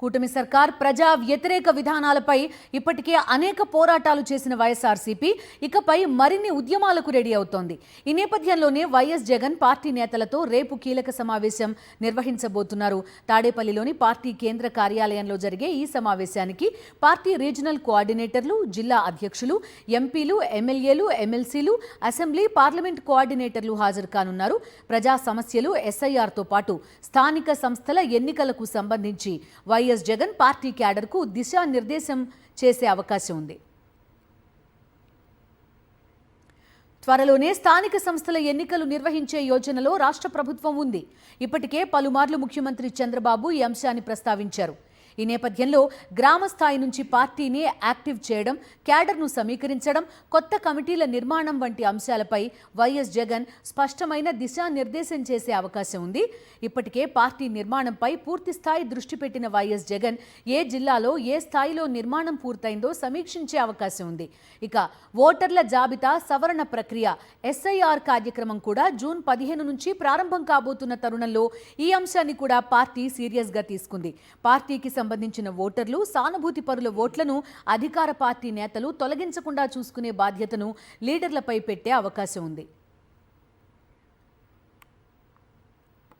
కూటమి సర్కార్ ప్రజా వ్యతిరేక విధానాలపై ఇప్పటికే అనేక పోరాటాలు చేసిన వైఎస్ఆర్సీపీ ఇకపై మరిన్ని ఉద్యమాలకు రెడీ అవుతోంది. ఈ నేపథ్యంలోనే వైఎస్ జగన్ పార్టీ నేతలతో రేపు కీలక సమావేశం నిర్వహించబోతున్నారు. తాడేపల్లిలోని పార్టీ కేంద్ర కార్యాలయంలో జరిగే ఈ సమావేశానికి పార్టీ రీజనల్ కోఆర్డినేటర్లు, జిల్లా అధ్యక్షులు, ఎంపీలు, ఎమ్మెల్యేలు, ఎమ్మెల్సీలు, అసెంబ్లీ, పార్లమెంట్ కోఆర్డినేటర్లు హాజరు కానున్నారు. ప్రజా సమస్యలు, ఎస్ఐఆర్తో పాటు స్థానిక సంస్థల ఎన్నికలకు సంబంధించి వైఎస్ జగన్ పార్టీ క్యాడర్కు దిశానిర్దేశం చేసే అవకాశం ఉంది. త్వరలోనే స్థానిక సంస్థల ఎన్నికలు నిర్వహించే యోచనలో రాష్ట్ర ప్రభుత్వం ఉంది. ఇప్పటికే పలుమార్లు ముఖ్యమంత్రి చంద్రబాబు ఈ అంశాన్ని ప్రస్తావించారు. ఈ నేపథ్యంలో గ్రామ స్థాయి నుంచి పార్టీని యాక్టివ్ చేయడం, క్యాడర్ను సమీకరించడం, కొత్త కమిటీల నిర్మాణం వంటి అంశాలపై వైఎస్ జగన్ స్పష్టమైన దిశానిర్దేశం చేసే అవకాశం ఉంది. ఇప్పటికే పార్టీ నిర్మాణంపై పూర్తి స్థాయి దృష్టి పెట్టిన వైఎస్ జగన్ ఏ జిల్లాలో ఏ స్థాయిలో నిర్మాణం పూర్తయిందో సమీక్షించే అవకాశం ఉంది. ఇక ఓటర్ల జాబితా సవరణ ప్రక్రియ ఎస్ఐఆర్ కార్యక్రమం కూడా జూన్ 15 నుంచి ప్రారంభం కాబోతున్న తరుణంలో ఈ అంశాన్ని కూడా పార్టీ సీరియస్గా తీసుకుంది. పార్టీకి సంబంధించిన ఓటర్లు, సానుభూతి పరుల ఓట్లను అధికార పార్టీ నేతలు తొలగించకుండా చూసుకునే బాధ్యతను లీడర్లపై పెట్టే అవకాశం ఉంది.